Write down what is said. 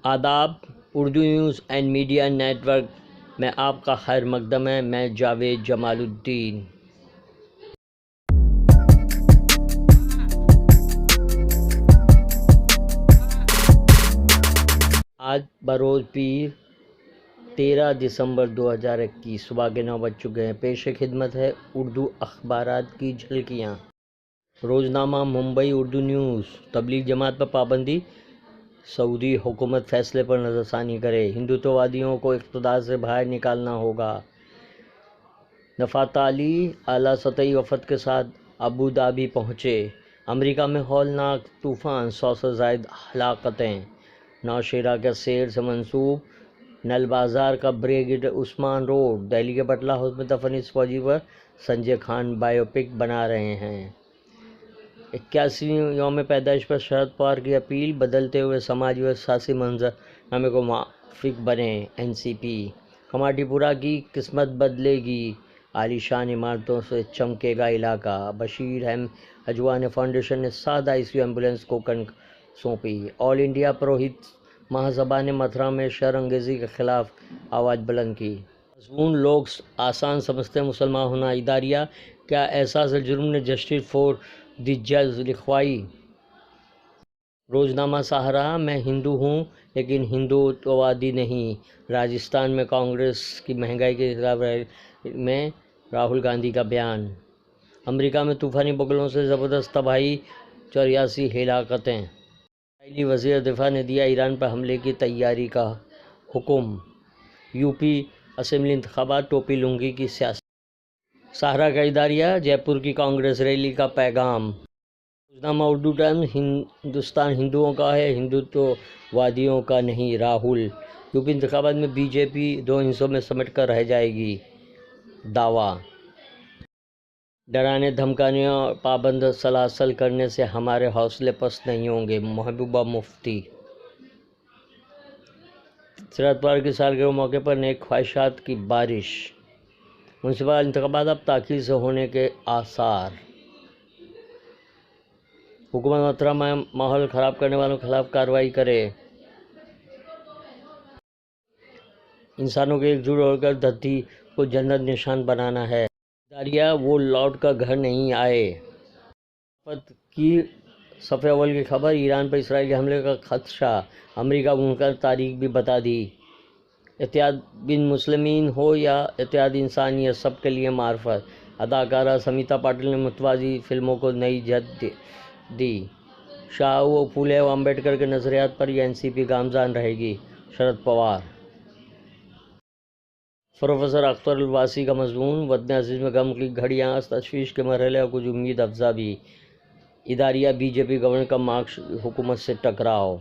آداب، Urdu news and media network میں آپ کا خیر مقدم ہے۔ میں جاوید جمال الدین۔ آج بروز پیر 13 دسمبر 2021 صبح کے 9 بج چکے ہیں۔ پیش خدمت ہے اردو اخبارات کی جھلکیاں۔ روزنامہ ممبئی اردو نیوز۔ تبلیغ جماعت پر پابندی، سعودی حکومت فیصلے پر نظر ثانی کرے۔ ہندوتوادیوں کو اقتدار سے باہر نکالنا ہوگا۔ نفات علی اعلیٰ سطحی وفد کے ساتھ ابوظہبی پہنچے۔ امریکہ میں ہولناک طوفان، 100 سے زائد ہلاکتیں۔ نوشہرہ کے سیر سے منسوب نل بازار کا بریگیڈ عثمان روڈ۔ دہلی کے بٹلہ ہاؤس میں دفن اس فوجی پر سنجے خان بائیوپک بنا رہے ہیں۔ 81ویں یوم پیدائش پر شرد پوار کی اپیل، بدلتے ہوئے سماجی و سیاسی منظر نامے کو موافق بنیں۔ NCP۔ کماٹی پورہ کی قسمت بدلے گی، عالی شان عمارتوں سے چمکے گا علاقہ۔ بشیر احمد اجوانی فاؤنڈیشن نے 7 ICU ایمبولینس کو کنک سونپی۔ آل انڈیا پروہت مہاسبھا نے متھرا میں شر انگیزی کے خلاف آواز بلند کی۔ مضمون لوگ آسان سمجھتے ہیں، مسلمان ہونا اداریہ، کیا احساس جرم نے جسٹس فور دی جج لکھوائی۔ روزنامہ سہارا۔ میں ہندو ہوں لیکن ہندوتوادی نہیں، راجستھان میں کانگریس کی مہنگائی کے خلاف ریلی میں راہل گاندھی کا بیان۔ امریکہ میں طوفانی بگلوں سے زبردست تباہی، 84 ہلاکتیں۔ اسرائیلی وزیر دفاع نے دیا ایران پر حملے کی تیاری کا حکم۔ UP اسمبلی انتخابات، ٹوپی لنگی کی سیاست۔ سہارا کا اداریہ، جے پور کی کانگریس ریلی کا پیغام۔ روزنامہ اردو ٹائمز۔ ہندوستان ہندوؤں کا ہے، ہندوتوادیوں کا نہیں، راہل۔ UP انتخابات میں BJP 2 حصوں میں سمٹ کر رہ جائے گی، دعویٰ۔ ڈرانے دھمکانے اور پابند سلاسل کرنے سے ہمارے حوصلے پست نہیں ہوں گے، محبوبہ مفتی۔ شرد پوار کی سالگرہ کے موقع پر نیک خواہشات کی بارش۔ میونسپل انتخابات اب تاخیر سے ہونے کے آثار۔ حکومت متھرا میں ماحول خراب کرنے والوں کے خلاف کارروائی کرے۔ انسانوں کے ایک جٹ ہو کر دھرتی کو جنت نشان بنانا ہے۔ اداریہ، وہ لوٹ کر گھر نہیں آئے۔ وفد کی صفحہ اول کی خبر، ایران پر اسرائیلی حملے کا خدشہ، امریکہ کو منکر تاریخ بھی بتا دی۔ اتحاد بین المسلمین ہو یا اتحاد انسانیت، سب کے لیے معرفت۔ اداکارہ سمیتا پاٹل نے متوازی فلموں کو نئی جہت دی۔ شاہ و پھولے و امبیڈکر کے نظریات پر یہ NCP گامزن رہے گی، شرد پوار۔ پروفیسر اختر الواسی کا مضمون، وطن عزیز میں غم کی گھڑیاں، تشویش کے مرحلے اور کچھ امید افزا بھی۔ اداریہ، BJP گورنر کا مارکسسٹ حکومت سے ٹکراؤ۔